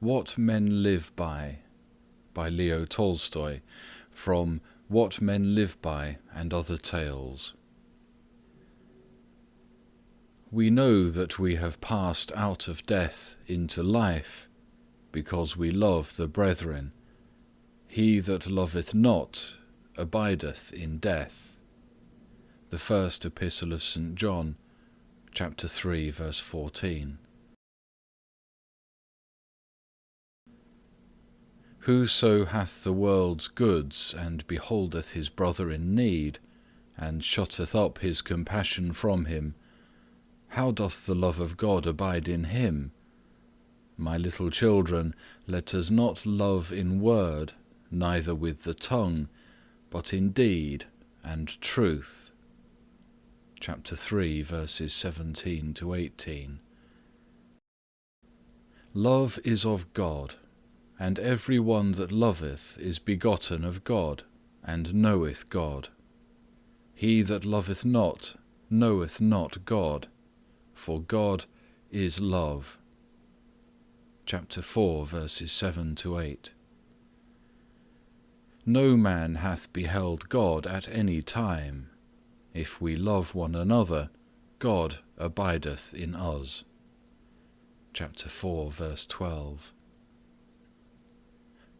What Men Live by Leo Tolstoy, from What Men Live By and Other Tales. We know that we have passed out of death into life, because we love the brethren. He that loveth not abideth in death. The First Epistle of St. John, chapter 3, verse 14. Whoso hath the world's goods, and beholdeth his brother in need, and shutteth up his compassion from him, how doth the love of God abide in him? My little children, let us not love in word, neither with the tongue, but in deed and truth. Chapter 3, verses 17 to 18. Love is of God, and every one that loveth is begotten of God, and knoweth God. He that loveth not knoweth not God, for God is love. Chapter 4, verses 7 to 8. No man hath beheld God at any time. If we love one another, God abideth in us. Chapter 4, verse 12.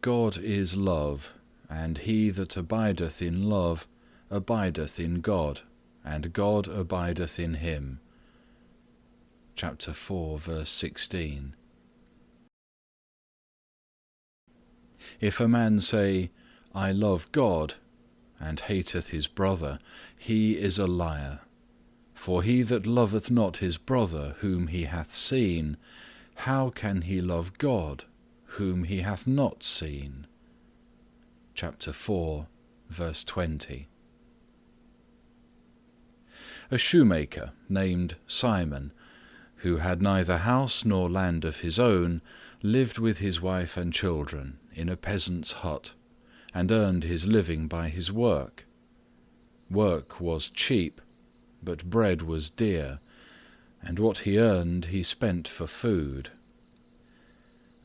God is love, and he that abideth in love abideth in God, and God abideth in him. Chapter 4, verse 16. If a man say, I love God, and hateth his brother, he is a liar. For he that loveth not his brother whom he hath seen, how can he love God whom he hath not seen? Chapter 4, verse 20. A shoemaker named Simon, who had neither house nor land of his own, lived with his wife and children in a peasant's hut, and earned his living by his work. Work was cheap, but bread was dear, and what he earned he spent for food.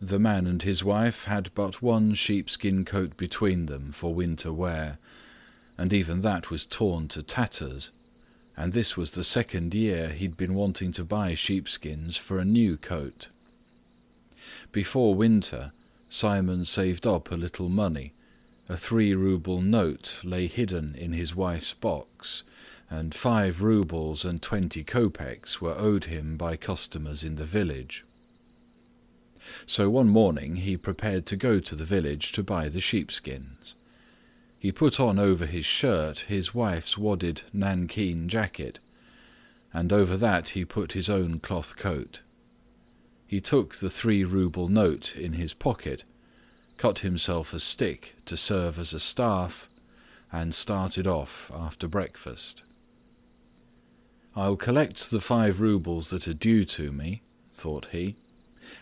The man and his wife had but one sheepskin coat between them for winter wear, and even that was torn to tatters, and this was the second year he'd been wanting to buy sheepskins for a new coat. Before winter, Simon saved up a little money. A 3-ruble note lay hidden in his wife's box, and 5 rubles and 20 kopecks were owed him by customers in the village. So one morning he prepared to go to the village to buy the sheepskins. He put on over his shirt his wife's wadded nankeen jacket, and over that he put his own cloth coat. He took the 3-ruble note in his pocket, cut himself a stick to serve as a staff, and started off after breakfast. I'll collect the 5 rubles that are due to me, thought he,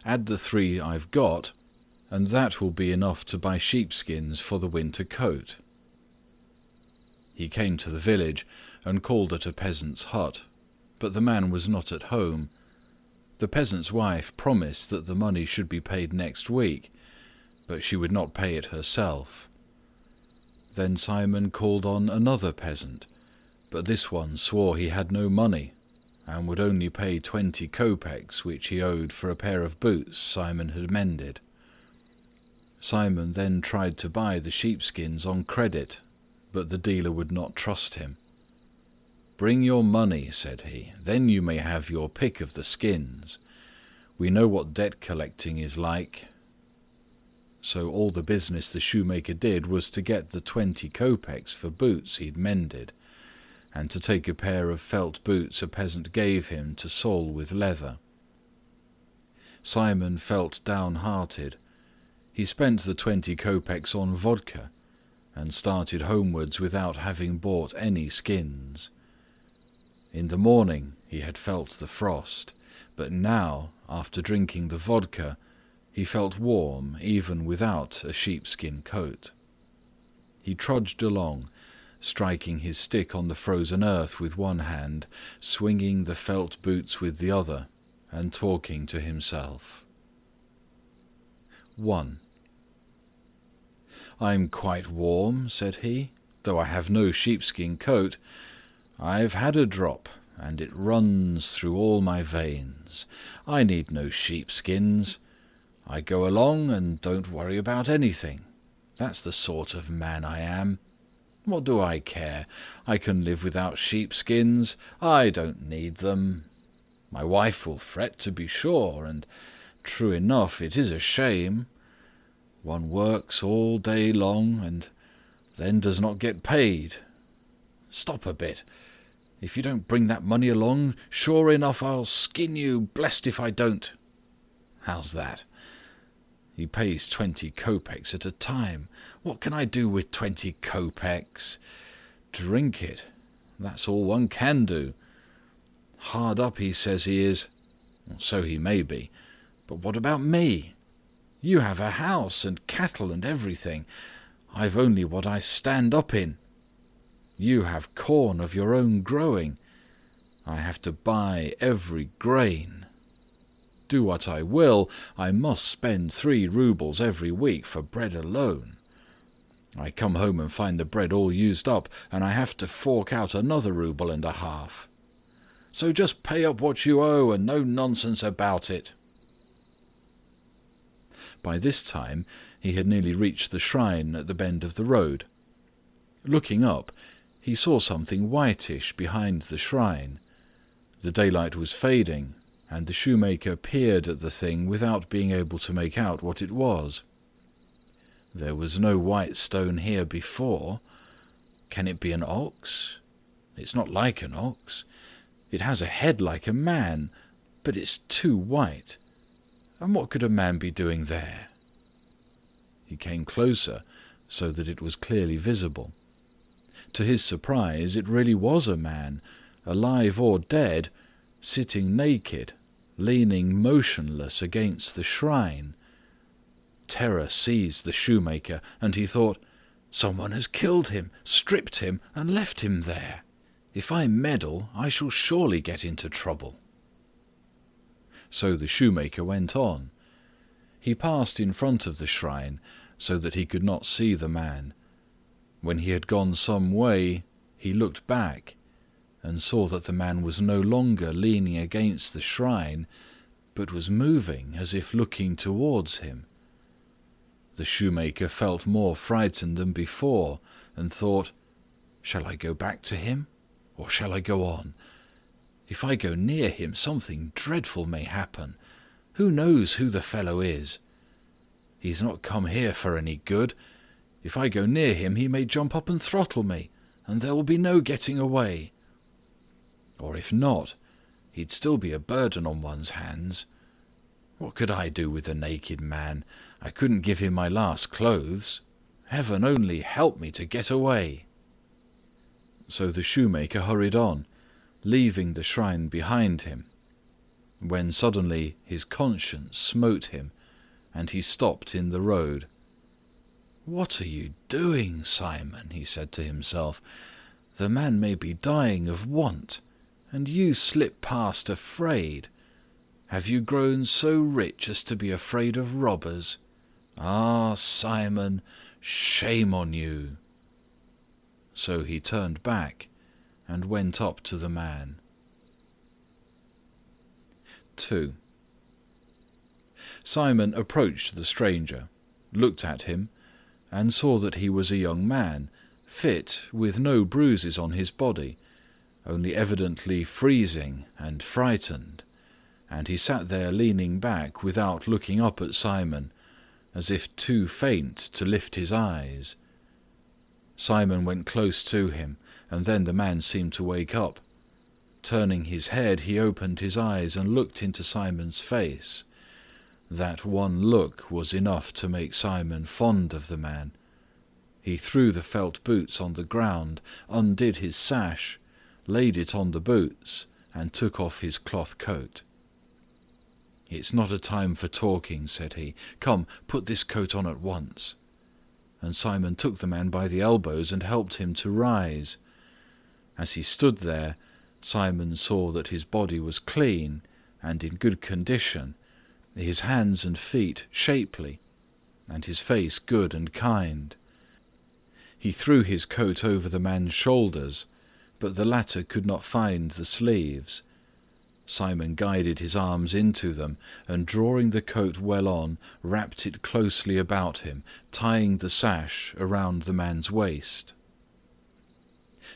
add the 3 I've got, and that will be enough to buy sheepskins for the winter coat. He came to the village and called at a peasant's hut, but the man was not at home. The peasant's wife promised that the money should be paid next week, but she would not pay it herself. Then Simon called on another peasant, but this one swore he had no money, and would only pay 20 kopecks which he owed for a pair of boots Simon had mended. Simon then tried to buy the sheepskins on credit, but the dealer would not trust him. "Bring your money," said he, "then you may have your pick of the skins. We know what debt collecting is like." So all the business the shoemaker did was to get the 20 kopecks for boots he'd mended, and to take a pair of felt boots a peasant gave him to sole with leather. Simon felt downhearted. He spent the 20 kopecks on vodka, and started homewards without having bought any skins. In the morning he had felt the frost, but now, after drinking the vodka, he felt warm even without a sheepskin coat. He trudged along, striking his stick on the frozen earth with one hand, swinging the felt boots with the other, and talking to himself. 1. "I'm quite warm," said he, "though I have no sheepskin coat. I've had a drop, and it runs through all my veins. I need no sheepskins. I go along and don't worry about anything. That's the sort of man I am. What do I care? I can live without sheepskins. I don't need them. My wife will fret, to be sure, and true enough, it is a shame. One works all day long, and then does not get paid. Stop a bit. If you don't bring that money along, sure enough I'll skin you, blest if I don't. How's that? He pays 20 kopecks at a time. What can I do with 20 kopecks? Drink it. That's all one can do. Hard up he says he is. So he may be. But what about me? You have a house and cattle and everything. I've only what I stand up in. You have corn of your own growing. I have to buy every grain. Do what I will, I must spend 3 roubles every week for bread alone. I come home and find the bread all used up, and I have to fork out another 1.50 rubles. So just pay up what you owe, and no nonsense about it." By this time he had nearly reached the shrine at the bend of the road. Looking up, he saw something whitish behind the shrine. The daylight was fading, and the shoemaker peered at the thing without being able to make out what it was. There was no white stone here before. Can it be an ox? It's not like an ox. It has a head like a man, but it's too white. And what could a man be doing there? He came closer, so that it was clearly visible. To his surprise, it really was a man, alive or dead, sitting naked, leaning motionless against the shrine. Terror seized the shoemaker, and he thought, "Someone has killed him, stripped him, and left him there. If I meddle, I shall surely get into trouble." So the shoemaker went on. He passed in front of the shrine, so that he could not see the man. When he had gone some way, he looked back, and saw that the man was no longer leaning against the shrine, but was moving as if looking towards him. The shoemaker felt more frightened than before, and thought, "Shall I go back to him, or shall I go on? If I go near him, something dreadful may happen. Who knows who the fellow is? He's not come here for any good. If I go near him, he may jump up and throttle me, and there will be no getting away. Or if not, he'd still be a burden on one's hands. What could I do with a naked man? I couldn't give him my last clothes. Heaven only help me to get away." So the shoemaker hurried on, leaving the shrine behind him, when suddenly his conscience smote him, and he stopped in the road. "What are you doing, Simon?" he said to himself. "The man may be dying of want, and you slip past afraid. Have you grown so rich as to be afraid of robbers? Ah, Simon, shame on you!" So he turned back and went up to the man. 2. Simon approached the stranger, looked at him, and saw that he was a young man, fit, with no bruises on his body, only evidently freezing and frightened, and he sat there leaning back without looking up at Simon, as if too faint to lift his eyes. Simon went close to him, and then the man seemed to wake up. Turning his head, he opened his eyes and looked into Simon's face. That one look was enough to make Simon fond of the man. He threw the felt boots on the ground, undid his sash, laid it on the boots, and took off his cloth coat. "It's not a time for talking," said he. "Come, put this coat on at once." And Simon took the man by the elbows and helped him to rise. As he stood there, Simon saw that his body was clean and in good condition, his hands and feet shapely, and his face good and kind. He threw his coat over the man's shoulders, but the latter could not find the sleeves. Simon guided his arms into them, and drawing the coat well on, wrapped it closely about him, tying the sash around the man's waist.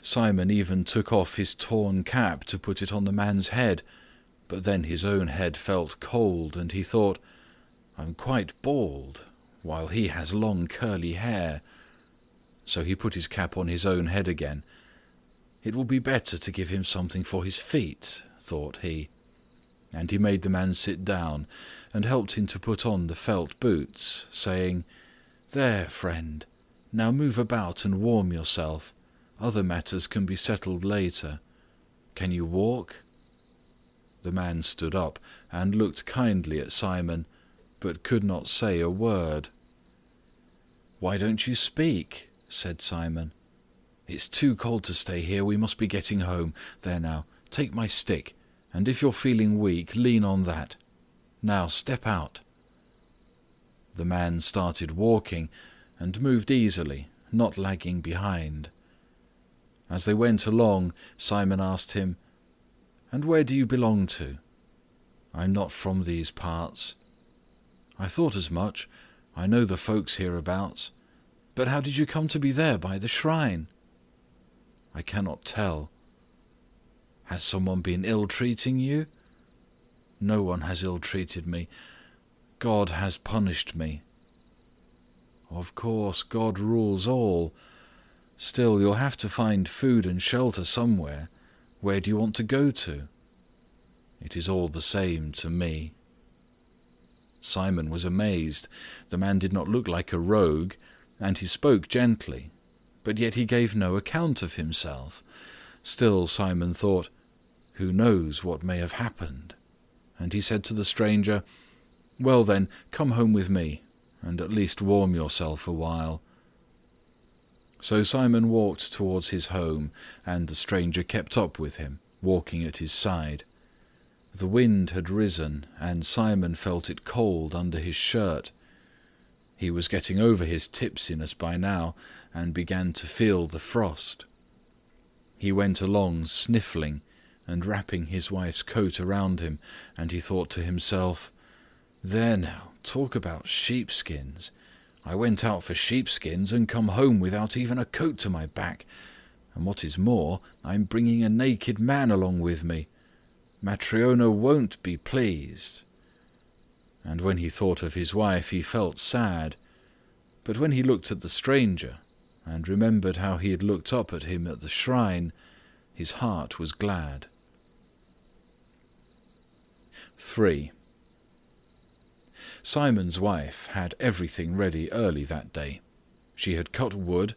Simon even took off his torn cap to put it on the man's head, but then his own head felt cold, and he thought, "I'm quite bald, while he has long curly hair." So he put his cap on his own head again. "It will be better to give him something for his feet," thought he. And he made the man sit down, and helped him to put on the felt boots, saying, "There, friend, now move about and warm yourself. Other matters can be settled later. Can you walk?" The man stood up and looked kindly at Simon, but could not say a word. "Why don't you speak?" said Simon. "It's too cold to stay here, we must be getting home. There now, take my stick, and if you're feeling weak, lean on that. Now step out." The man started walking, and moved easily, not lagging behind. As they went along, Simon asked him, "And where do you belong to?" "I'm not from these parts." "I thought as much. I know the folks hereabouts. But how did you come to be there by the shrine?" "I cannot tell." "Has someone been ill-treating you?" "No one has ill-treated me. God has punished me." "Of course, God rules all. Still, you'll have to find food and shelter somewhere. Where do you want to go to?" "It is all the same to me." Simon was amazed. The man did not look like a rogue, and he spoke gently, but yet he gave no account of himself. Still, Simon thought, who knows what may have happened? And he said to the stranger, "Well then, come home with me, and at least warm yourself a while." So Simon walked towards his home, and the stranger kept up with him, walking at his side. The wind had risen, and Simon felt it cold under his shirt. He was getting over his tipsiness by now, and began to feel the frost. He went along sniffling, and wrapping his wife's coat around him, and he thought to himself, "There now, talk about sheepskins. I went out for sheepskins and come home without even a coat to my back, and what is more, I'm bringing a naked man along with me. Matryona won't be pleased." And when he thought of his wife, he felt sad. But when he looked at the stranger, and remembered how he had looked up at him at the shrine, his heart was glad. 3. Simon's wife had everything ready early that day. She had cut wood,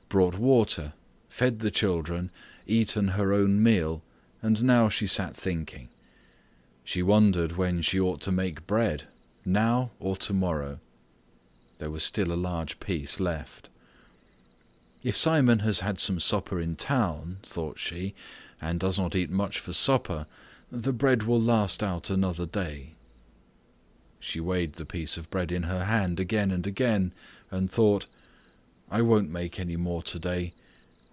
brought water, fed the children, eaten her own meal, and now she sat thinking. She wondered when she ought to make bread, now or tomorrow. There was still a large piece left. If Simon has had some supper in town, thought she, and does not eat much for supper, the bread will last out another day. She weighed the piece of bread in her hand again and again, and thought, "I won't make any more today.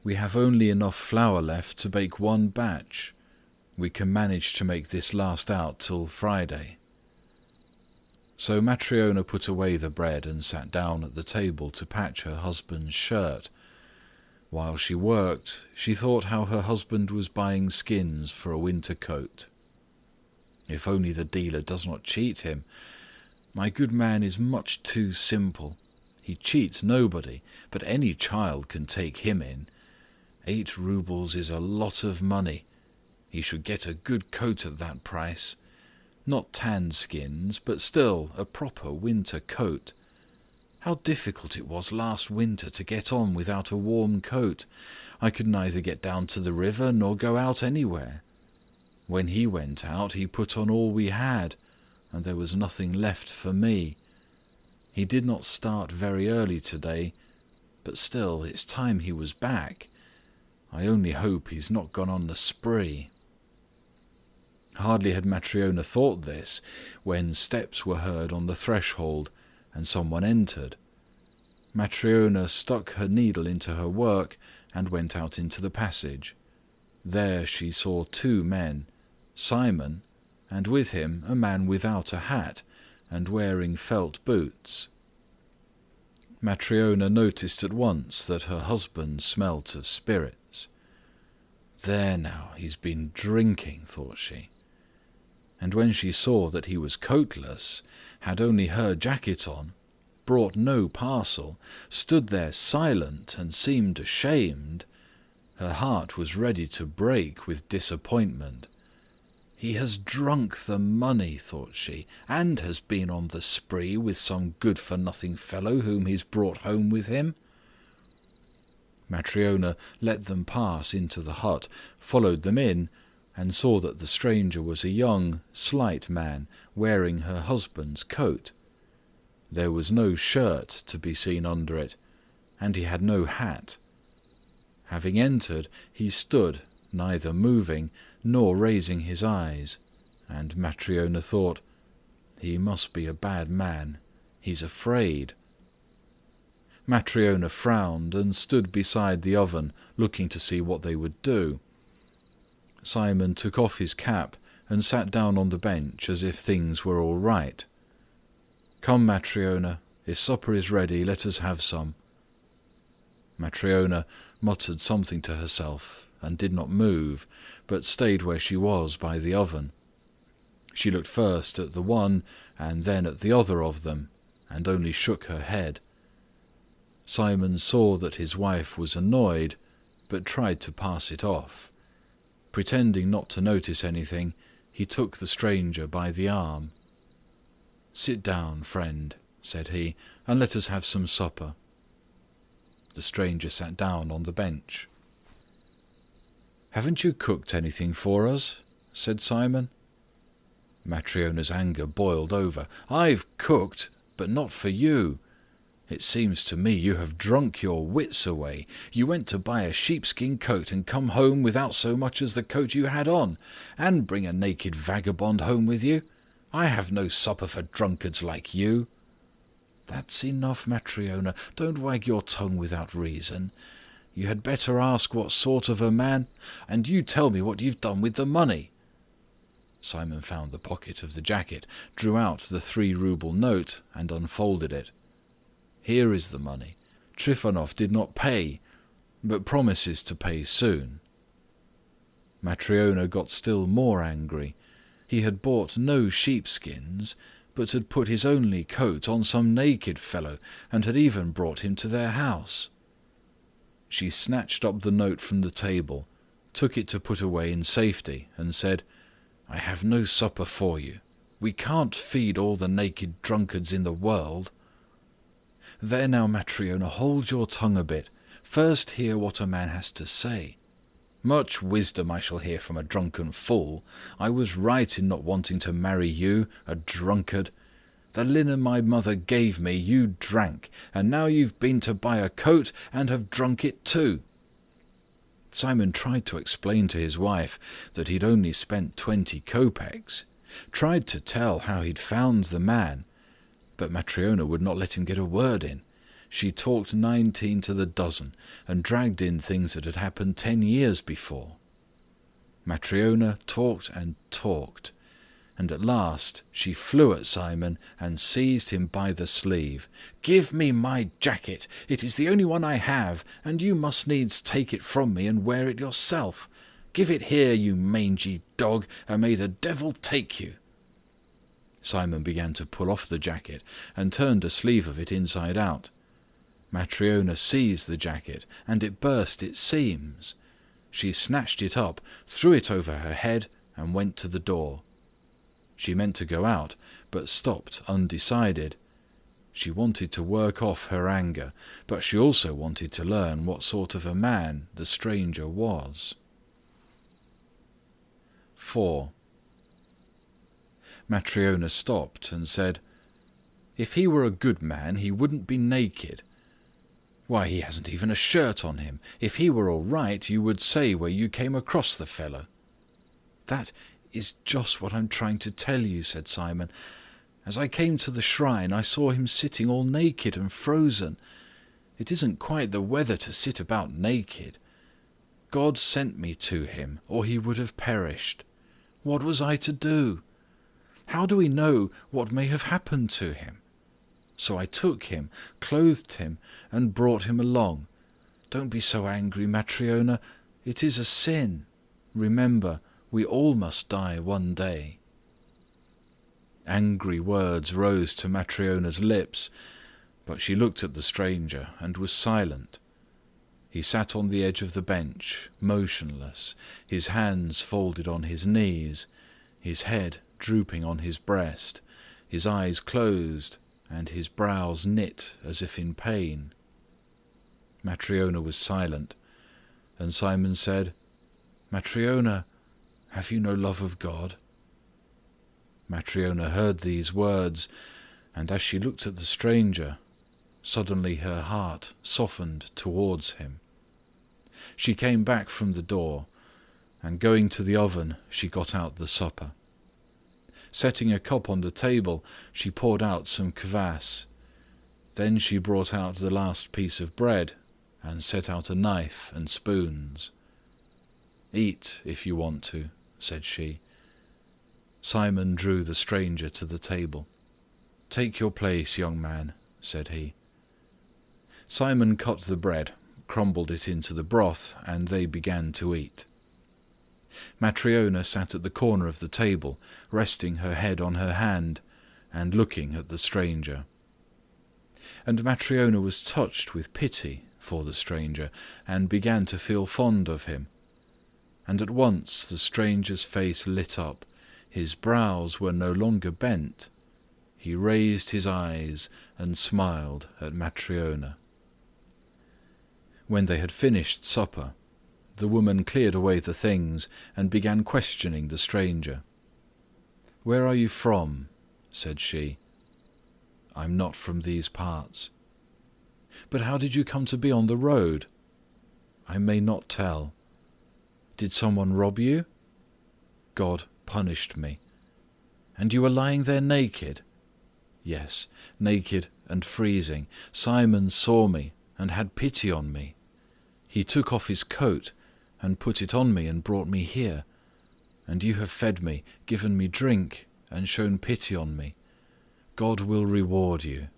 We have only enough flour left to bake one batch. We can manage to make this last out till Friday." So Matryona put away the bread and sat down at the table to patch her husband's shirt. While she worked, she thought how her husband was buying skins for a winter coat. If only the dealer does not cheat him. My good man is much too simple. He cheats nobody, but any child can take him in. 8 roubles is a lot of money. He should get a good coat at that price. Not tanned skins, but still a proper winter coat. How difficult it was last winter to get on without a warm coat. I could neither get down to the river nor go out anywhere. When he went out, he put on all we had, and there was nothing left for me. He did not start very early today, but still, it's time he was back. I only hope he's not gone on the spree." Hardly had Matryona thought this, when steps were heard on the threshold, and someone entered. Matryona stuck her needle into her work and went out into the passage. There she saw 2 men, Simon, and with him a man without a hat and wearing felt boots. Matryona noticed at once that her husband smelt of spirits. There now, he's been drinking, thought she. And when she saw that he was coatless, had only her jacket on, brought no parcel, stood there silent and seemed ashamed, her heart was ready to break with disappointment. He has drunk the money, thought she, and has been on the spree with some good-for-nothing fellow whom he's brought home with him. Matryona let them pass into the hut, followed them in, and saw that the stranger was a young, slight man, wearing her husband's coat. There was no shirt to be seen under it, and he had no hat. Having entered, he stood, neither moving nor raising his eyes, and Matryona thought, "He must be a bad man. He's afraid." Matryona frowned and stood beside the oven, looking to see what they would do. Simon took off his cap and sat down on the bench as if things were all right. "Come, Matryona, if supper is ready, let us have some." Matryona muttered something to herself and did not move, but stayed where she was by the oven. She looked first at the one and then at the other of them, and only shook her head. Simon saw that his wife was annoyed, but tried to pass it off. Pretending not to notice anything, he took the stranger by the arm. "Sit down, friend," said he, "and let us have some supper." The stranger sat down on the bench. "Haven't you cooked anything for us?" said Simon. Matryona's anger boiled over. "I've cooked, but not for you. It seems to me you have drunk your wits away. You went to buy a sheepskin coat and come home without so much as the coat you had on, and bring a naked vagabond home with you. I have no supper for drunkards like you." "That's enough, Matryona. Don't wag your tongue without reason. You had better ask what sort of a man, and you tell me what you've done with the money." Simon found the pocket of the jacket, drew out the 3-rouble note, and unfolded it. "Here is the money. Trifonov did not pay, but promises to pay soon." Matryona got still more angry. He had bought no sheepskins, but had put his only coat on some naked fellow, and had even brought him to their house. She snatched up the note from the table, took it to put away in safety, and said, "I have no supper for you. We can't feed all the naked drunkards in the world." "There now, Matryona, hold your tongue a bit. First hear what a man has to say." "Much wisdom I shall hear from a drunken fool. I was right in not wanting to marry you, a drunkard. The linen my mother gave me you drank, and now you've been to buy a coat and have drunk it too." Simon tried to explain to his wife that he'd only spent 20 kopecks, tried to tell how he'd found the man, but Matryona would not let him get a word in. She talked 19 to the dozen, and dragged in things that had happened 10 years before. Matryona talked and talked, and at last she flew at Simon and seized him by the sleeve. "Give me my jacket. It is the only one I have, and you must needs take it from me and wear it yourself. Give it here, you mangy dog, and may the devil take you." Simon began to pull off the jacket, and turned a sleeve of it inside out. Matryona seized the jacket, and it burst its seams. She snatched it up, threw it over her head, and went to the door. She meant to go out, but stopped undecided. She wanted to work off her anger, but she also wanted to learn what sort of a man the stranger was. 4. Matryona stopped and said, "If he were a good man, he wouldn't be naked. Why, he hasn't even a shirt on him. If he were all right, you would say where you came across the fellow." "That is just what I'm trying to tell you," said Simon. As I came to the shrine, I saw him sitting all naked and frozen. It isn't quite the weather to sit about naked. God sent me to him, or he would have perished. What was I to do? How do we know what may have happened to him? So I took him, clothed him, and brought him along. Don't be so angry, Matryona. It is a sin. Remember, we all must die one day." Angry words rose to Matryona's lips, but she looked at the stranger and was silent. He sat on the edge of the bench, motionless, his hands folded on his knees, his head drooping on his breast, his eyes closed, and his brows knit as if in pain. Matryona was silent, and Simon said, "Matryona, have you no love of God?" Matryona heard these words, and as she looked at the stranger, suddenly her heart softened towards him. She came back from the door, and going to the oven, she got out the supper. Setting a cup on the table, she poured out some kvass. Then she brought out the last piece of bread and set out a knife and spoons. "Eat if you want to," said she. Simon drew the stranger to the table. "Take your place, young man," said he. Simon cut the bread, crumbled it into the broth, and they began to eat. Matryona sat at the corner of the table, resting her head on her hand and looking at the stranger. And Matryona was touched with pity for the stranger and began to feel fond of him. And at once the stranger's face lit up. His brows were no longer bent. He raised his eyes and smiled at Matryona. When they had finished supper, the woman cleared away the things and began questioning the stranger. "Where are you from?" said she. "I'm not from these parts." "But how did you come to be on the road?" "I may not tell." "Did someone rob you?" "God punished me." "And you were lying there naked?" "Yes, naked and freezing. Simon saw me and had pity on me. He took off his coat and put it on me and brought me here. And you have fed me, given me drink, and shown pity on me. God will reward you."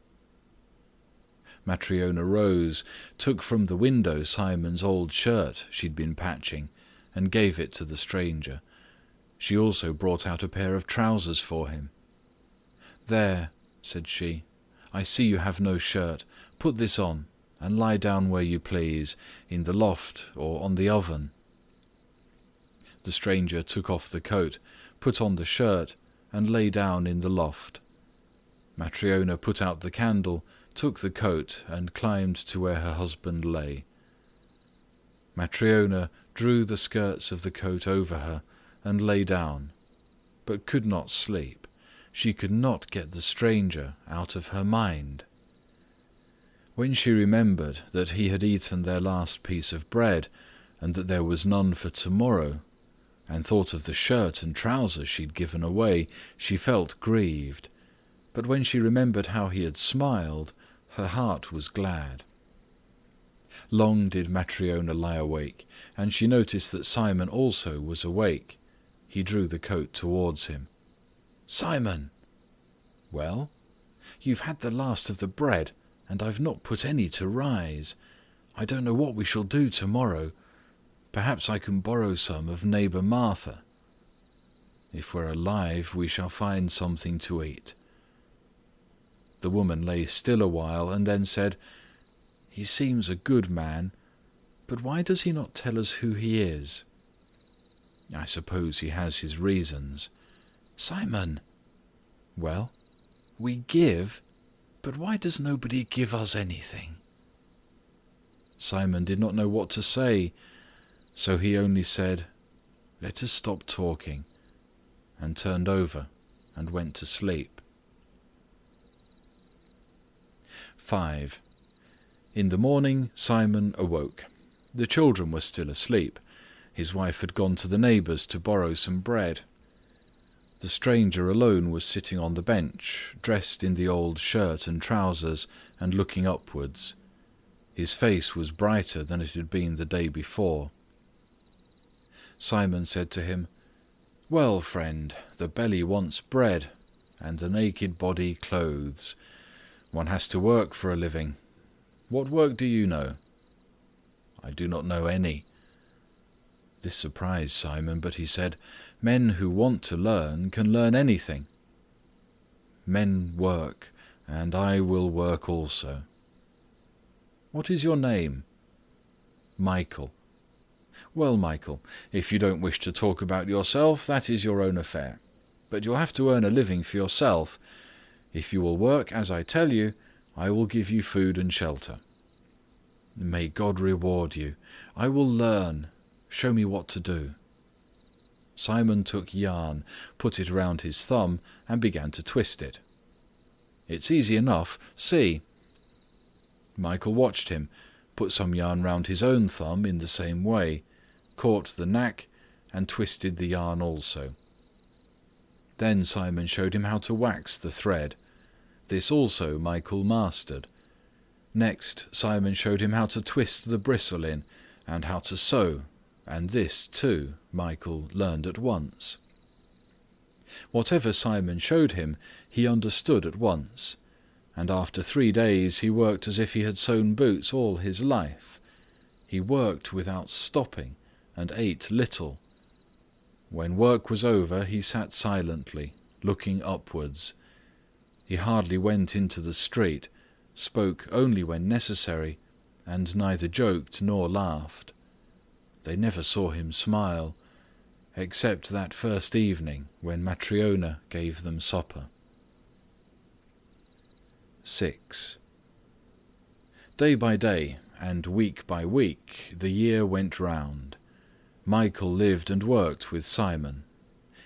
Matryona rose, took from the window Simon's old shirt she'd been patching, and gave it to the stranger. She also brought out a pair of trousers for him. "There," said she, "I see you have no shirt. Put this on, and lie down where you please, in the loft or on the oven." The stranger took off the coat, put on the shirt, and lay down in the loft. Matryona put out the candle, took the coat, and climbed to where her husband lay. Matryona drew the skirts of the coat over her and lay down, but could not sleep. She could not get the stranger out of her mind. When she remembered that he had eaten their last piece of bread, and that there was none for tomorrow, and thought of the shirt and trousers she'd given away, she felt grieved. But when she remembered how he had smiled, her heart was glad. Long did Matryona lie awake, and she noticed that Simon also was awake. He drew the coat towards him. "Simon!" "Well?" "You've had the last of the bread, and I've not put any to rise. I don't know what we shall do tomorrow. Perhaps I can borrow some of neighbour Martha. If we're alive, we shall find something to eat." The woman lay still a while and then said, "He seems a good man, but why does he not tell us who he is?" "I suppose he has his reasons." "Simon!" "Well?" "We give, but why does nobody give us anything?" Simon did not know what to say, so he only said, "Let us stop talking," and turned over and went to sleep. 5. In the morning, Simon awoke. The children were still asleep. His wife had gone to the neighbour's to borrow some bread. The stranger alone was sitting on the bench, dressed in the old shirt and trousers, and looking upwards. His face was brighter than it had been the day before. Simon said to him, "Well, friend, the belly wants bread, and the naked body clothes. One has to work for a living. What work do you know?" "I do not know any." This surprised Simon, but he said, "Men who want to learn can learn anything." "Men work, and I will work also." "What is your name?" "Michael." "Well, Michael, if you don't wish to talk about yourself, that is your own affair. But you'll have to earn a living for yourself. If you will work as I tell you, I will give you food and shelter." "May God reward you. I will learn. Show me what to do." Simon took yarn, put it round his thumb, and began to twist it. "It's easy enough. See." Michael watched him, put some yarn round his own thumb in the same way, caught the knack, and twisted the yarn also. Then Simon showed him how to wax the thread. This also Michael mastered. Next Simon showed him how to twist the bristle in, and how to sew, and this, too, Michael learned at once. Whatever Simon showed him, he understood at once, and after 3 days he worked as if he had sewn boots all his life. He worked without stopping, and ate little. When work was over, he sat silently, looking upwards. He hardly went into the street, spoke only when necessary, and neither joked nor laughed. They never saw him smile, except that first evening when Matryona gave them supper. 6. Day by day, and week by week, the year went round. Michael lived and worked with Simon.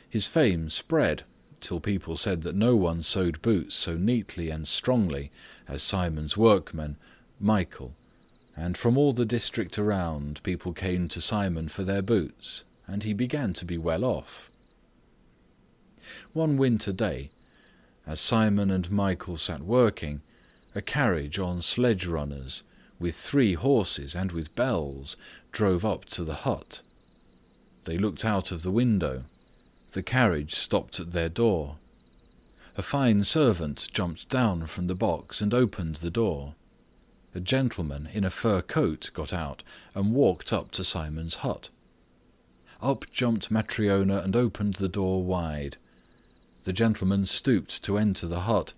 His fame spread, till people said that no one sewed boots so neatly and strongly as Simon's workman, Michael, and from all the district around people came to Simon for their boots, and he began to be well off. One winter day, as Simon and Michael sat working, a carriage on sledge runners, with 3 horses and with bells, drove up to the hut. They looked out of the window. The carriage stopped at their door. A fine servant jumped down from the box and opened the door. A gentleman in a fur coat got out and walked up to Simon's hut. Up jumped Matryona and opened the door wide. The gentleman stooped to enter the hut,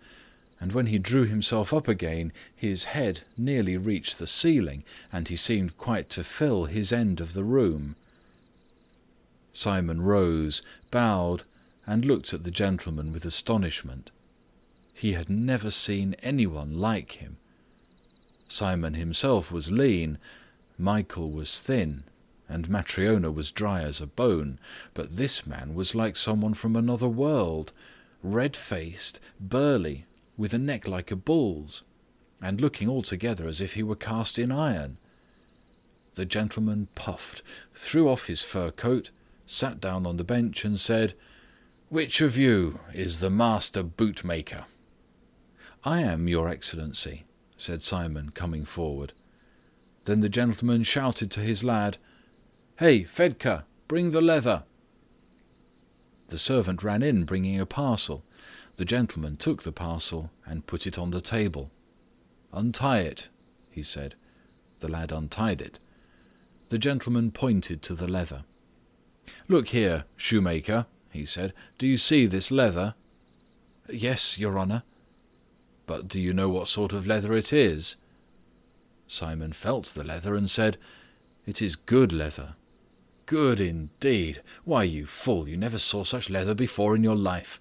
and when he drew himself up again, his head nearly reached the ceiling, and he seemed quite to fill his end of the room. Simon rose, bowed, and looked at the gentleman with astonishment. He had never seen anyone like him. Simon himself was lean, Michael was thin, and Matryona was dry as a bone, but this man was like someone from another world, red-faced, burly, with a neck like a bull's, and looking altogether as if he were cast in iron. The gentleman puffed, threw off his fur coat, sat down on the bench and said, "Which of you is the master bootmaker?" "I am, your Excellency," said Simon, coming forward. Then the gentleman shouted to his lad, "Hey, Fedka, bring the leather." The servant ran in, bringing a parcel. The gentleman took the parcel and put it on the table. "Untie it," he said. The lad untied it. The gentleman pointed to the leather. "Look here, shoemaker," he said. "Do you see this leather?" "Yes, your honour." "But do you know what sort of leather it is?" Simon felt the leather and said, "It is good leather." "Good indeed! Why, you fool, you never saw such leather before in your life.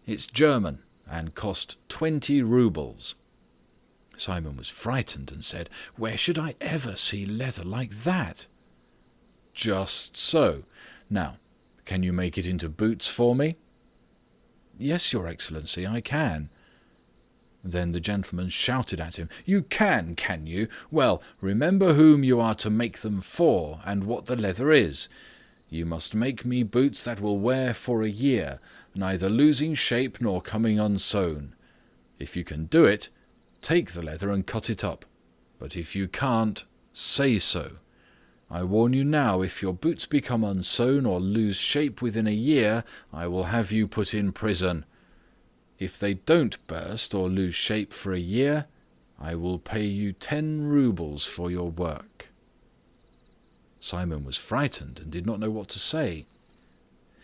It's German, and cost 20 roubles. Simon was frightened and said, "Where should I ever see leather like that?" "Just so. Now, can you make it into boots for me?" "Yes, your Excellency, I can." Then the gentleman shouted at him, "You can you? Well, remember whom you are to make them for, and what the leather is. You must make me boots that will wear for a year, neither losing shape nor coming unsewn. If you can do it, take the leather and cut it up. But if you can't, say so. I warn you now, if your boots become unsewn or lose shape within a year, I will have you put in prison. If they don't burst or lose shape for a year, I will pay you 10 roubles for your work." Simon was frightened and did not know what to say.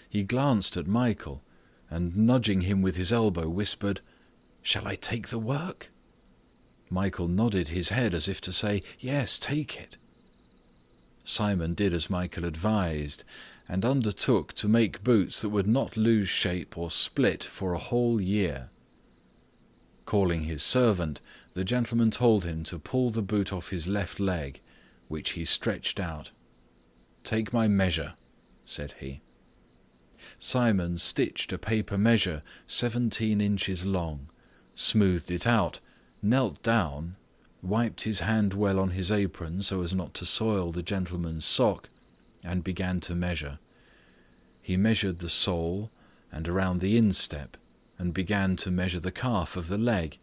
He glanced at Michael, and nudging him with his elbow, whispered, "Shall I take the work?" Michael nodded his head as if to say, "Yes, take it." Simon did as Michael advised, and undertook to make boots that would not lose shape or split for a whole year. Calling his servant, the gentleman told him to pull the boot off his left leg, which he stretched out. "Take my measure," said he. Simon stitched a paper measure 17 inches long, smoothed it out, knelt down, wiped his hand well on his apron so as not to soil the gentleman's sock, and began to measure. He measured the sole and around the instep, and began to measure the calf of the leg,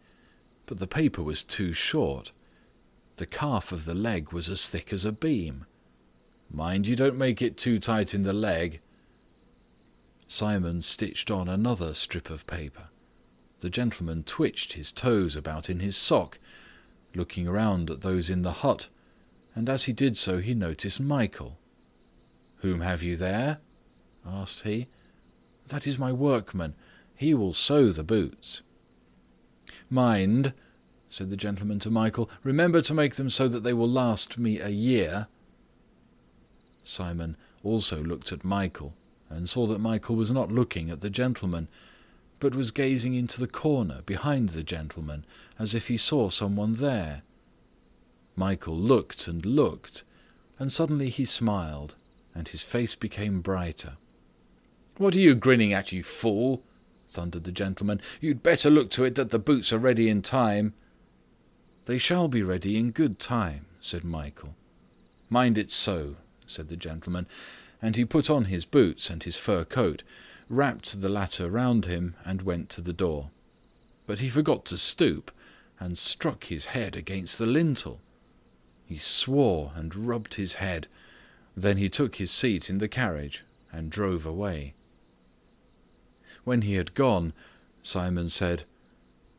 but the paper was too short. The calf of the leg was as thick as a beam. "Mind you don't make it too tight in the leg." Simon stitched on another strip of paper. The gentleman twitched his toes about in his sock, looking around at those in the hut, and as he did so he noticed Michael. "Whom have you there?" asked he. "That is my workman. He will sew the boots." "Mind," said the gentleman to Michael, "remember to make them so that they will last me a year." Simon also looked at Michael, and saw that Michael was not looking at the gentleman, but was gazing into the corner behind the gentleman, as if he saw someone there. Michael looked and looked, and suddenly he smiled, and his face became brighter. "What are you grinning at, you fool?" thundered the gentleman. "You'd better look to it that the boots are ready in time." "They shall be ready in good time," said Michael. "Mind it so," said the gentleman, and he put on his boots and his fur coat, wrapped the latter round him, and went to the door. But he forgot to stoop, and struck his head against the lintel. He swore and rubbed his head. Then he took his seat in the carriage and drove away. When he had gone, Simon said,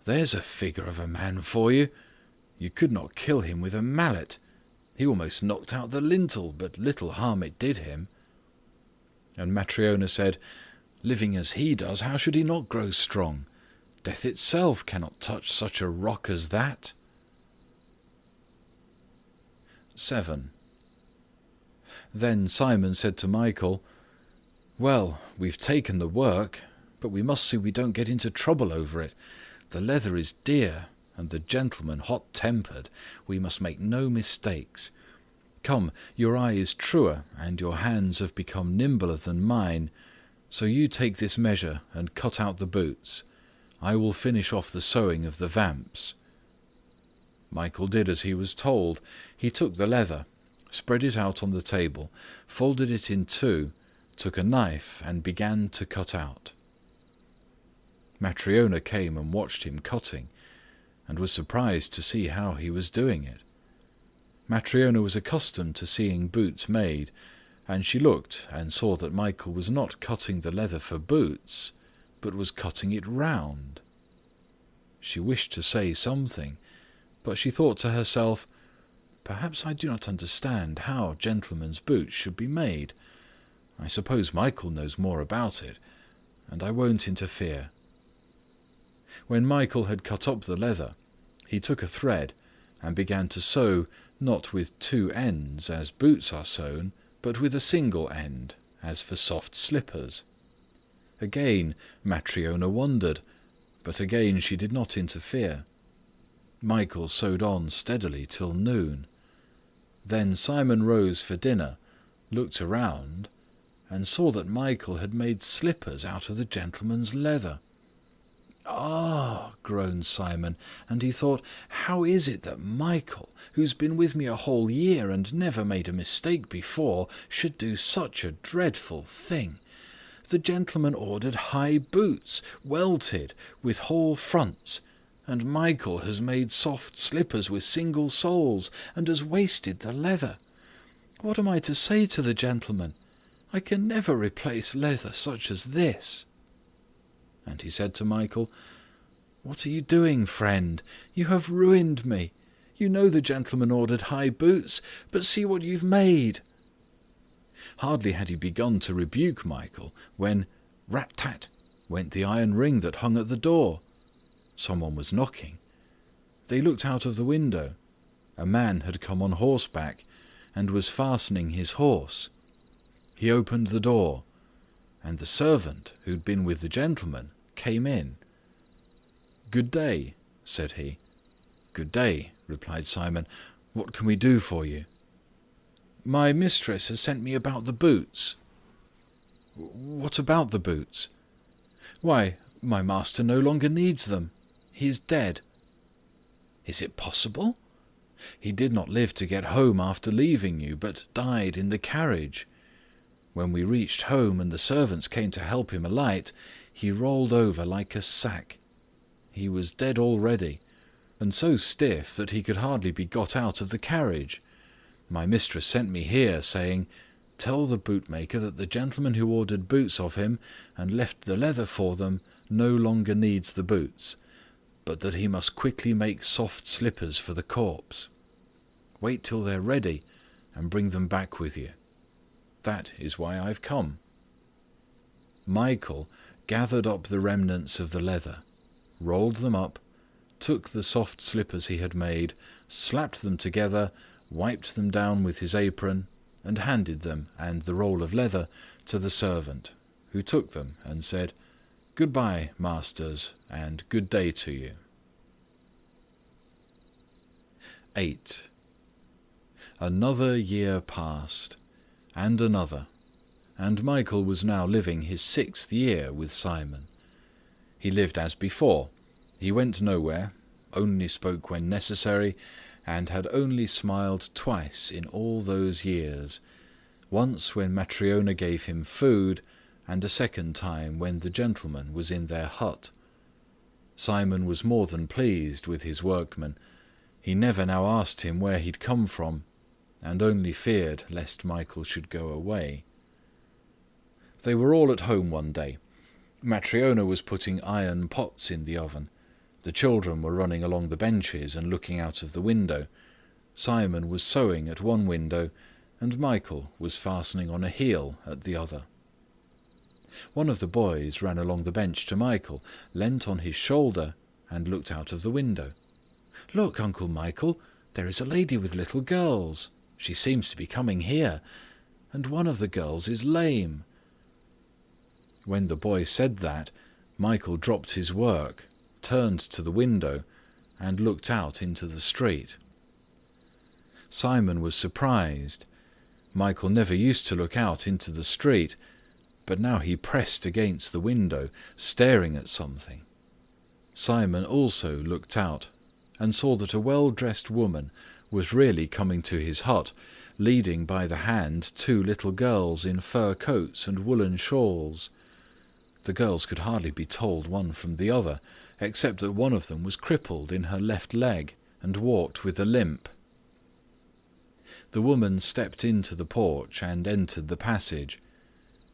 "There's a figure of a man for you. You could not kill him with a mallet. He almost knocked out the lintel, but little harm it did him." And Matryona said, "Living as he does, how should he not grow strong? Death itself cannot touch such a rock as that." 7. Then Simon said to Michael, "Well, we've taken the work, but we must see we don't get into trouble over it. The leather is dear, and the gentleman hot-tempered. We must make no mistakes. Come, your eye is truer, and your hands have become nimbler than mine. So you take this measure and cut out the boots. I will finish off the sewing of the vamps." Michael did as he was told. He took the leather, spread it out on the table, folded it in two, took a knife and began to cut out. Matryona came and watched him cutting, and was surprised to see how he was doing it. Matryona was accustomed to seeing boots made, and she looked and saw that Michael was not cutting the leather for boots, but was cutting it round. She wished to say something, but she thought to herself, "Perhaps I do not understand how gentlemen's boots should be made. I suppose Michael knows more about it, and I won't interfere." When Michael had cut up the leather, he took a thread and began to sew, not with two ends as boots are sewn, but with a single end, as for soft slippers. Again Matryona wondered, but again she did not interfere. Michael sewed on steadily till noon. Then Simon rose for dinner, looked around, and saw that Michael had made slippers out of the gentleman's leather. "Ah," groaned Simon, and he thought, "How is it that Michael, who's been with me a whole year and never made a mistake before, should do such a dreadful thing? The gentleman ordered high boots, welted, with whole fronts, and Michael has made soft slippers with single soles, and has wasted the leather. What am I to say to the gentleman? I can never replace leather such as this." And he said to Michael, "What are you doing, friend? You have ruined me. You know the gentleman ordered high boots, but see what you've made." Hardly had he begun to rebuke Michael when, rat-tat, went the iron ring that hung at the door. Someone was knocking. They looked out of the window. A man had come on horseback and was fastening his horse. He opened the door, and the servant who'd been with the gentleman came in. "Good day," said he. "Good day," replied Simon. "What can we do for you?" "My mistress has sent me about the boots." "What about the boots?" "Why, my master no longer needs them. He is dead." "Is it possible?" "He did not live to get home after leaving you, but died in the carriage. When we reached home and the servants came to help him alight, he rolled over like a sack. He was dead already, and so stiff that he could hardly be got out of the carriage. My mistress sent me here, saying, 'Tell the bootmaker that the gentleman who ordered boots of him and left the leather for them no longer needs the boots, but that he must quickly make soft slippers for the corpse. Wait till they're ready and bring them back with you. That is why I've come.'" Michael gathered up the remnants of the leather, rolled them up, took the soft slippers he had made, slapped them together, wiped them down with his apron, and handed them and the roll of leather to the servant, who took them and said, "Good-bye, masters, and good day to you." 8. Another year passed, and another, and Michael was now living his 6th year with Simon. He lived as before. He went nowhere, only spoke when necessary, and had only smiled twice in all those years, once when Matryona gave him food, and a second time when the gentleman was in their hut. Simon was more than pleased with his workman. He never now asked him where he'd come from, and only feared lest Michael should go away. They were all at home one day. Matryona was putting iron pots in the oven. The children were running along the benches and looking out of the window. Simon was sewing at one window, and Michael was fastening on a heel at the other. One of the boys ran along the bench to Michael, leant on his shoulder, and looked out of the window. "Look, Uncle Michael, there is a lady with little girls. She seems to be coming here, and one of the girls is lame." When the boy said that, Michael dropped his work, turned to the window, and looked out into the street. Simon was surprised. Michael never used to look out into the street, but now he pressed against the window, staring at something. Simon also looked out, and saw that a well-dressed woman was really coming to his hut, leading by the hand 2 little girls in fur coats and woolen shawls. The girls could hardly be told one from the other, except that one of them was crippled in her left leg and walked with a limp. The woman stepped into the porch and entered the passage.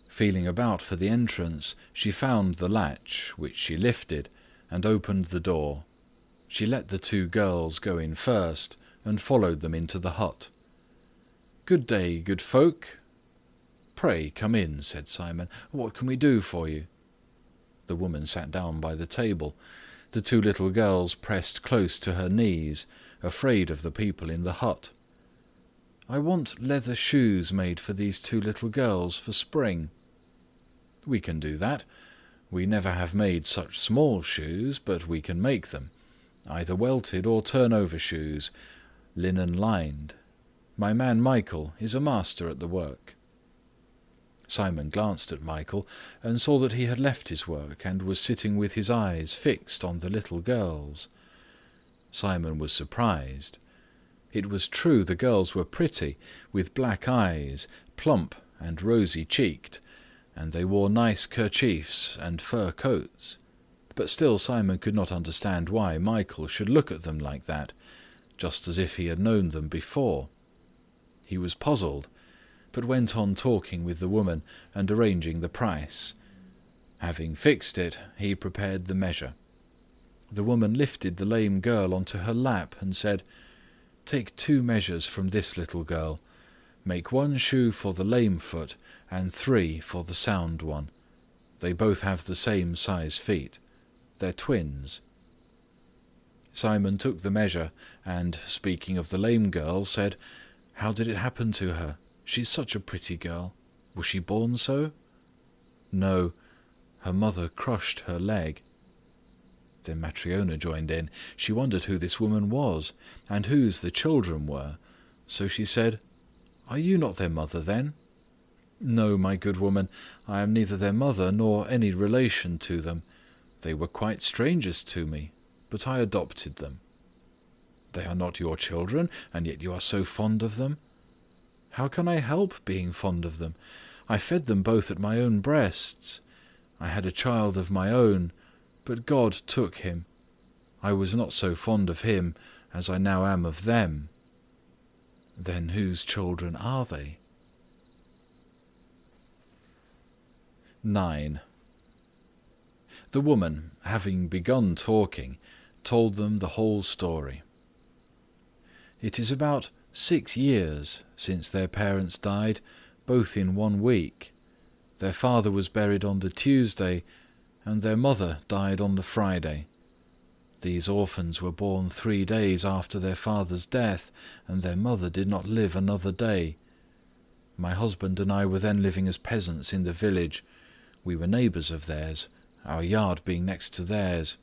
Feeling about for the entrance, she found the latch, which she lifted, and opened the door. She let the 2 girls go in first, and followed them into the hut. "Good day, good folk." "Pray come in," said Simon. "What can we do for you?" The woman sat down by the table. The 2 little girls pressed close to her knees, afraid of the people in the hut. "I want leather shoes made for these 2 little girls for spring." "We can do that. We never have made such small shoes, but we can make them, either welted or turn-over shoes, linen lined. My man Michael is a master at the work." Simon glanced at Michael and saw that he had left his work and was sitting with his eyes fixed on the little girls. Simon was surprised. It was true the girls were pretty, with black eyes, plump and rosy-cheeked, and they wore nice kerchiefs and fur coats. But still Simon could not understand why Michael should look at them like that, just as if he had known them before. He was puzzled, but went on talking with the woman and arranging the price. Having fixed it, he prepared the measure. The woman lifted the lame girl onto her lap and said, "Take 2 measures from this little girl. Make 1 shoe for the lame foot and 3 for the sound one. They both have the same size feet. They're twins." Simon took the measure and, speaking of the lame girl, said, "How did it happen to her? She's such a pretty girl. Was she born so?" "No, her mother crushed her leg." Then Matryona joined in. She wondered who this woman was, and whose the children were. So she said, "Are you not their mother, then?" "No, my good woman, I am neither their mother nor any relation to them. They were quite strangers to me, but I adopted them." "They are not your children, and yet you are so fond of them?" "How can I help being fond of them? I fed them both at my own breasts. I had a child of my own, but God took him. I was not so fond of him as I now am of them." "Then whose children are they?" 9. The woman, having begun talking, told them the whole story. "It is about 6 years since their parents died, both in 1 week. Their father was buried on the Tuesday, and their mother died on the Friday. These orphans were born 3 days after their father's death, and their mother did not live another day. My husband and I were then living as peasants in the village. We were neighbours of theirs, our yard being next to theirs.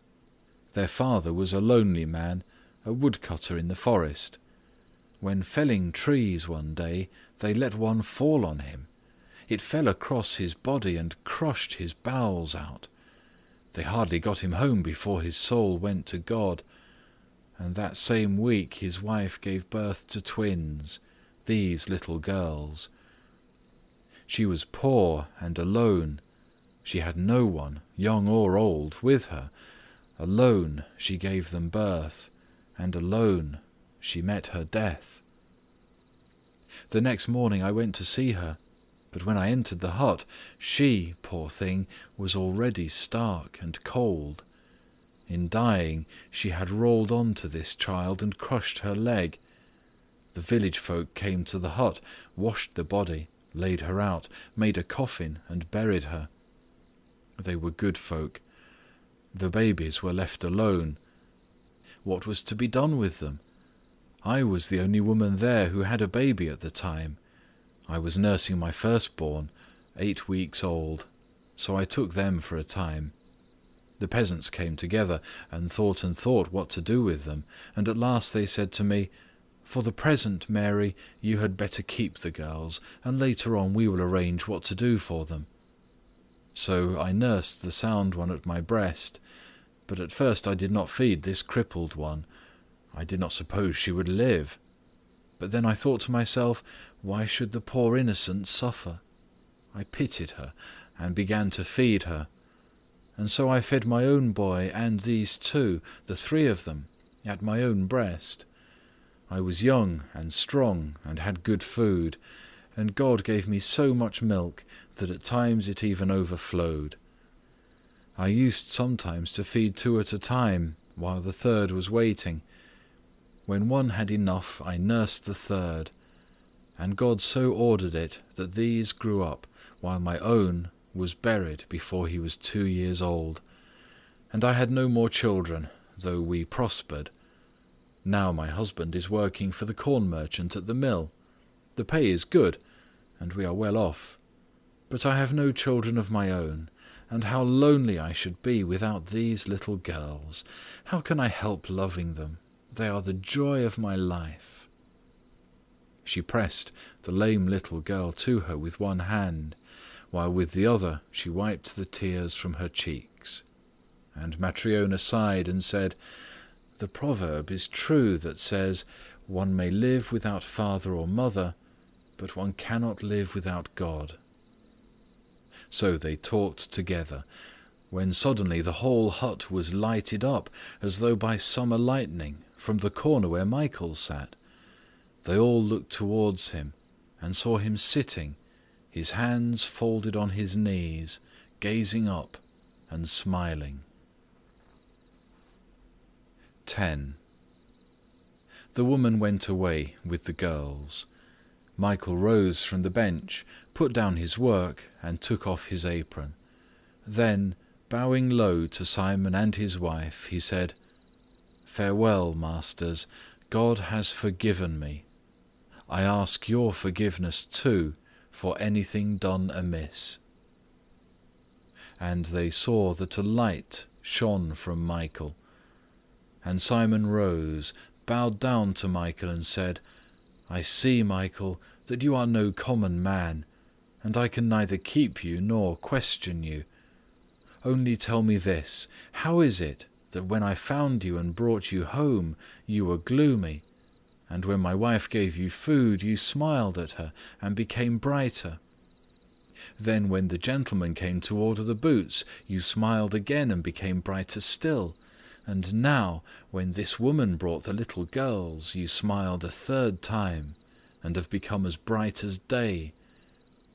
Their father was a lonely man, a woodcutter in the forest. When felling trees one day, they let one fall on him. It fell across his body and crushed his bowels out. They hardly got him home before his soul went to God. And that same week his wife gave birth to twins, these little girls. She was poor and alone. She had no one, young or old, with her. Alone she gave them birth, and alone she met her death. The next morning I went to see her, but when I entered the hut, she, poor thing, was already stark and cold. In dying, she had rolled on to this child and crushed her leg. The village folk came to the hut, washed the body, laid her out, made a coffin and buried her. They were good folk. The babies were left alone. What was to be done with them? I was the only woman there who had a baby at the time. I was nursing my firstborn, 8 weeks old, so I took them for a time. The peasants came together and thought what to do with them, and at last they said to me, "For the present, Mary, you had better keep the girls, and later on we will arrange what to do for them." So I nursed the sound one at my breast, but at first I did not feed this crippled one. I did not suppose she would live. But then I thought to myself, why should the poor innocent suffer? I pitied her, and began to feed her. And so I fed my own boy and these 2, the 3 of them, at my own breast. I was young and strong and had good food, and God gave me so much milk that at times it even overflowed. I used sometimes to feed 2 at a time, while the 3rd was waiting. When one had enough, I nursed the 3rd, and God so ordered it that these grew up, while my own was buried before he was 2 years old. And I had no more children, though we prospered. Now my husband is working for the corn merchant at the mill. The pay is good, and we are well off. But I have no children of my own, and how lonely I should be without these little girls. How can I help loving them? They are the joy of my life." She pressed the lame little girl to her with one hand, while with the other she wiped the tears from her cheeks. And Matryona sighed and said, "The proverb is true that says, 'One may live without father or mother, but one cannot live without God.'" So they talked together, when suddenly the whole hut was lighted up, as though by summer lightning, from the corner where Michael sat. They all looked towards him, and saw him sitting, his hands folded on his knees, gazing up and smiling. 10. The woman went away with the girls. Michael rose from the bench, put down his work, and took off his apron. Then, bowing low to Simon and his wife, he said, "Farewell, masters. God has forgiven me. I ask your forgiveness too for anything done amiss." And they saw that a light shone from Michael. And Simon rose, bowed down to Michael, and said, "I see, Michael, that you are no common man, and I can neither keep you nor question you. Only tell me this, how is it that when I found you and brought you home, you were gloomy, and when my wife gave you food, you smiled at her and became brighter? Then when the gentleman came to order the boots, you smiled again and became brighter still. And now, when this woman brought the little girls, you smiled a third time, and have become as bright as day.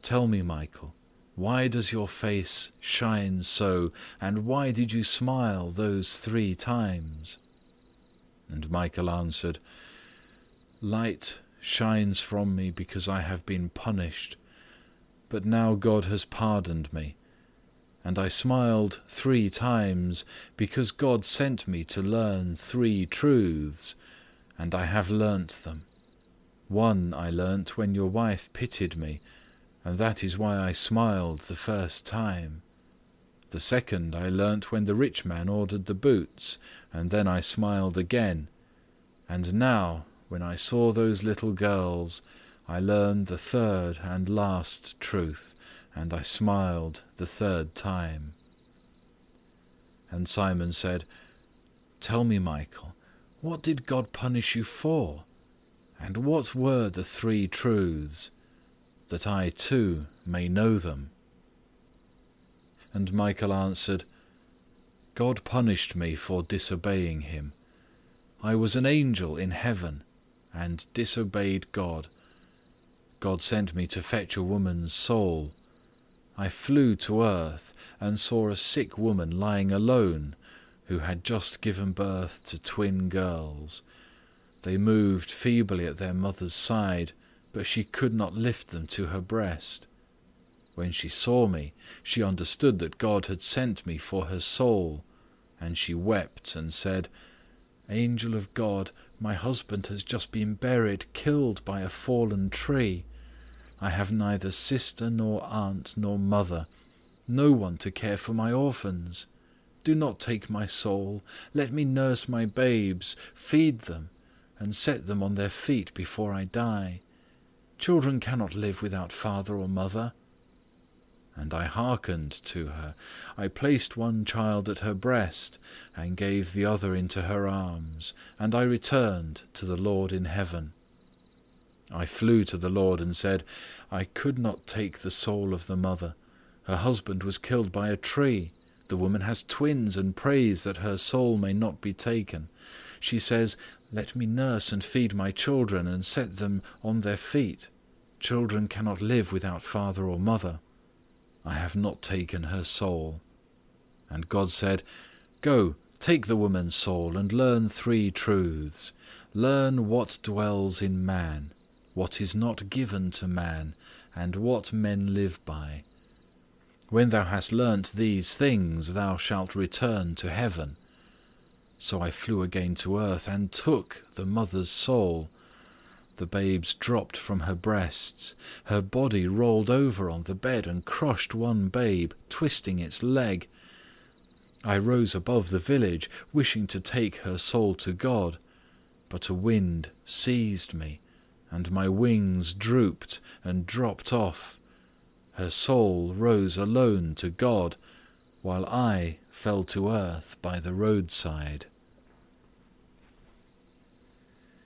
Tell me, Michael, why does your face shine so, and why did you smile those 3 times? And Michael answered, "Light shines from me because I have been punished, but now God has pardoned me. And I smiled 3 times because God sent me to learn 3 truths, and I have learnt them. One I learnt when your wife pitied me, and that is why I smiled the first time. The second I learnt when the rich man ordered the boots, and then I smiled again. And now, when I saw those little girls, I learned the third and last truth, and I smiled the third time." And Simon said, "Tell me, Michael, what did God punish you for? And what were the 3 truths, that I too may know them?" And Michael answered, "God punished me for disobeying him. I was an angel in heaven, and disobeyed God. God sent me to fetch a woman's soul. I flew to earth and saw a sick woman lying alone, who had just given birth to twin girls. They moved feebly at their mother's side, but she could not lift them to her breast. When she saw me, she understood that God had sent me for her soul, and she wept and said, 'Angel of God, my husband has just been buried, killed by a fallen tree. I have neither sister nor aunt nor mother, no one to care for my orphans. Do not take my soul. Let me nurse my babes, feed them, and set them on their feet before I die. Children cannot live without father or mother.' And I hearkened to her. I placed one child at her breast, and gave the other into her arms, and I returned to the Lord in heaven. I flew to the Lord and said, 'I could not take the soul of the mother. Her husband was killed by a tree. The woman has twins and prays that her soul may not be taken. She says, "Let me nurse and feed my children and set them on their feet. Children cannot live without father or mother." I have not taken her soul.' And God said, 'Go, take the woman's soul and learn 3 truths. Learn what dwells in man, what is not given to man, and what men live by. When thou hast learnt these things, thou shalt return to heaven.' So I flew again to earth and took the mother's soul. The babes dropped from her breasts. Her body rolled over on the bed and crushed one babe, twisting its leg. I rose above the village, wishing to take her soul to God, but a wind seized me, and my wings drooped and dropped off. Her soul rose alone to God, while I fell to earth by the roadside.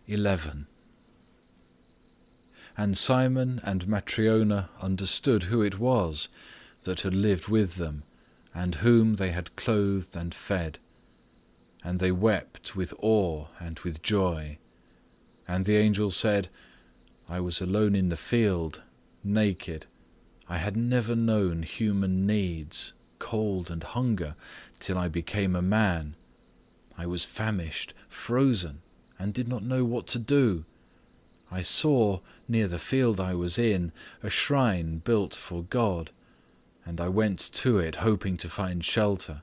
11. And Simon and Matryona understood who it was that had lived with them, and whom they had clothed and fed. And they wept with awe and with joy. And the angel said, I was alone in the field, naked. I had never known human needs, cold and hunger, till I became a man. I was famished, frozen, and did not know what to do. I saw, near the field I was in, a shrine built for God, and I went to it hoping to find shelter.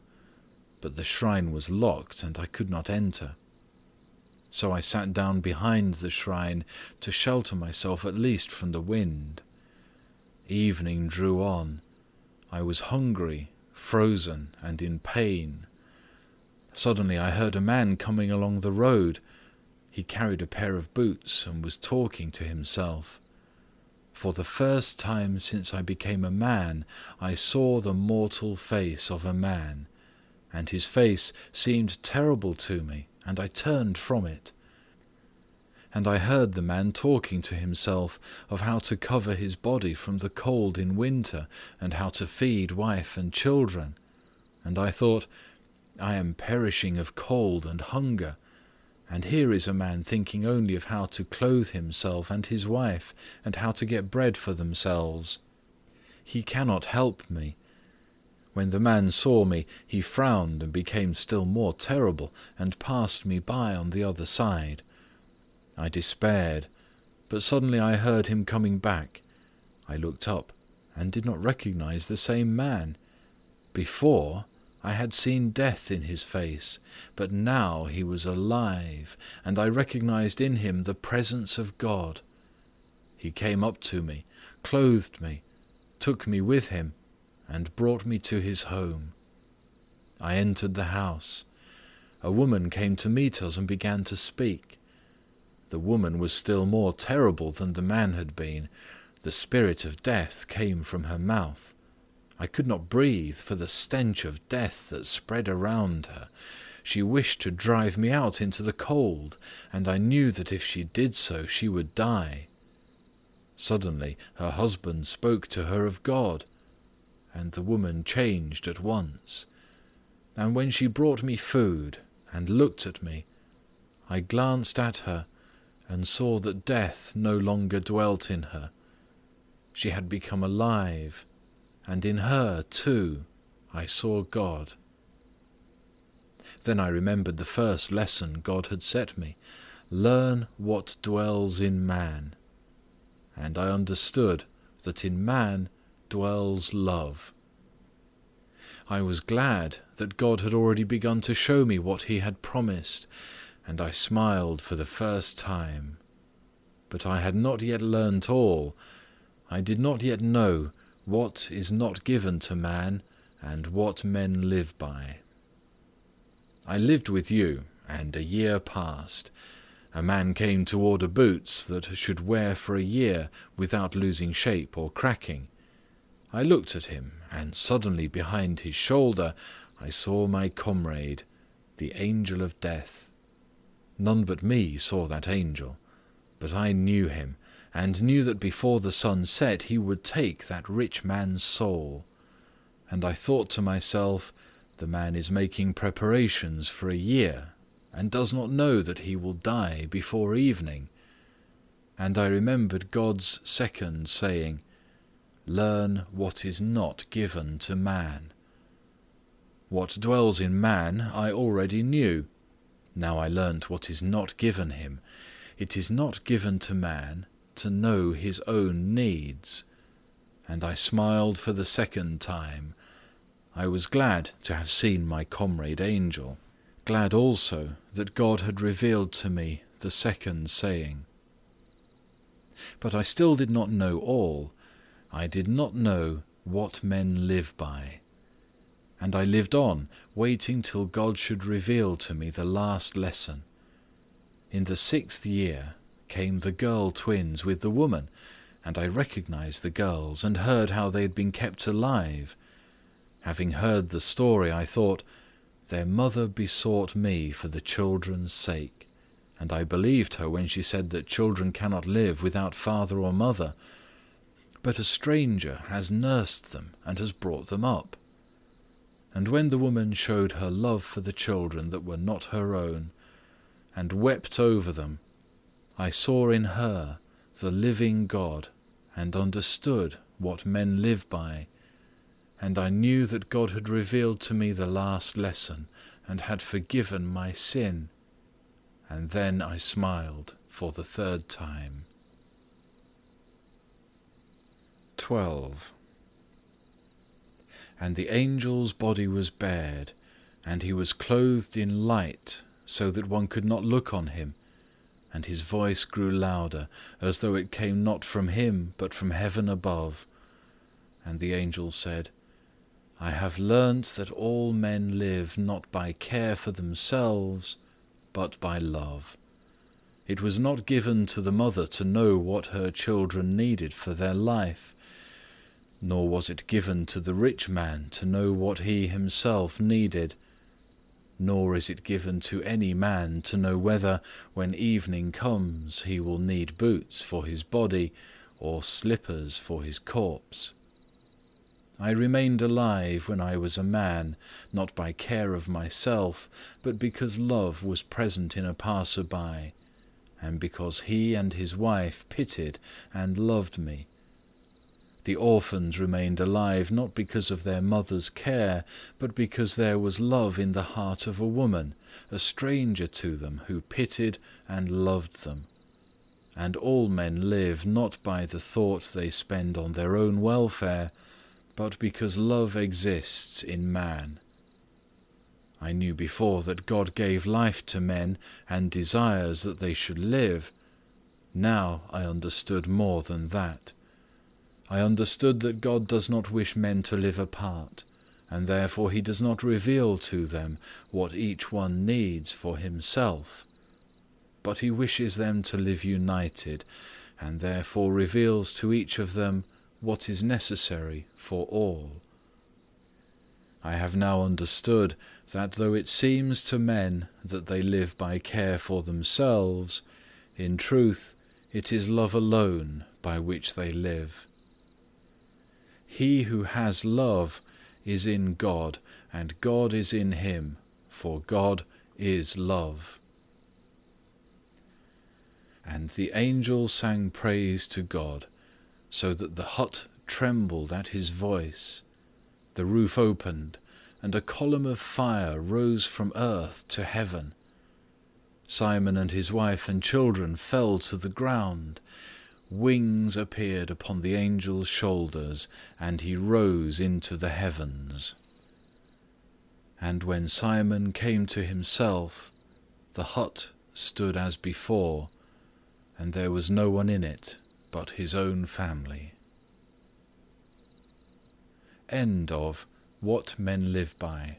But the shrine was locked, and I could not enter. So I sat down behind the shrine to shelter myself at least from the wind. Evening drew on. I was hungry, frozen, and in pain. Suddenly I heard a man coming along the road. He carried a pair of boots and was talking to himself. For the first time since I became a man, I saw the mortal face of a man, and his face seemed terrible to me, and I turned from it. And I heard the man talking to himself of how to cover his body from the cold in winter, and how to feed wife and children. And I thought, I am perishing of cold and hunger, and here is a man thinking only of how to clothe himself and his wife, and how to get bread for themselves. He cannot help me. When the man saw me, he frowned and became still more terrible, and passed me by on the other side. I despaired, but suddenly I heard him coming back. I looked up, and did not recognize the same man. Before, I had seen death in his face, but now he was alive, and I recognized in him the presence of God. He came up to me, clothed me, took me with him, and brought me to his home. I entered the house. A woman came to meet us and began to speak. The woman was still more terrible than the man had been. The spirit of death came from her mouth. I could not breathe for the stench of death that spread around her. She wished to drive me out into the cold, and I knew that if she did so, she would die. Suddenly her husband spoke to her of God, and the woman changed at once. And when she brought me food and looked at me, I glanced at her and saw that death no longer dwelt in her. She had become alive, and in her, too, I saw God. Then I remembered the first lesson God had set me. Learn what dwells in man. And I understood that in man dwells love. I was glad that God had already begun to show me what he had promised, and I smiled for the first time. But I had not yet learnt all. I did not yet know what is not given to man, and what men live by. I lived with you, and a year passed. A man came to order boots that should wear for a year without losing shape or cracking. I looked at him, and suddenly behind his shoulder I saw my comrade, the angel of death. None but me saw that angel, but I knew him, and knew that before the sun set he would take that rich man's soul. And I thought to myself, the man is making preparations for a year, and does not know that he will die before evening. And I remembered God's second saying, Learn what is not given to man. What dwells in man I already knew. Now I learnt what is not given him. It is not given to man to know his own needs. And I smiled for the second time. I was glad to have seen my comrade angel, glad also that God had revealed to me the second saying. But I still did not know all. I did not know what men live by. And I lived on, waiting till God should reveal to me the last lesson. In the 6th year came the girl twins with the woman, and I recognized the girls, and heard how they had been kept alive. Having heard the story, I thought, their mother besought me for the children's sake, and I believed her when she said that children cannot live without father or mother, but a stranger has nursed them and has brought them up. And when the woman showed her love for the children that were not her own, and wept over them, I saw in her the living God, and understood what men live by, and I knew that God had revealed to me the last lesson, and had forgiven my sin, and then I smiled for the third time. 12. And the angel's body was bared, and he was clothed in light, so that one could not look on him, and his voice grew louder, as though it came not from him, but from heaven above. And the angel said, I have learnt that all men live not by care for themselves, but by love. It was not given to the mother to know what her children needed for their life, nor was it given to the rich man to know what he himself needed, nor is it given to any man to know whether, when evening comes, he will need boots for his body or slippers for his corpse. I remained alive when I was a man, not by care of myself, but because love was present in a passer-by, and because he and his wife pitied and loved me. The orphans remained alive not because of their mother's care, but because there was love in the heart of a woman, a stranger to them, who pitied and loved them. And all men live not by the thought they spend on their own welfare, but because love exists in man. I knew before that God gave life to men and desires that they should live. Now I understood more than that. I understood that God does not wish men to live apart, and therefore he does not reveal to them what each one needs for himself, but he wishes them to live united, and therefore reveals to each of them what is necessary for all. I have now understood that though it seems to men that they live by care for themselves, in truth it is love alone by which they live. He who has love is in God, and God is in him, for God is love. And the angel sang praise to God, so that the hut trembled at his voice. The roof opened, and a column of fire rose from earth to heaven. Simon and his wife and children fell to the ground. Wings appeared upon the angel's shoulders, and he rose into the heavens. And when Simon came to himself, the hut stood as before, and there was no one in it but his own family. End of What Men Live By.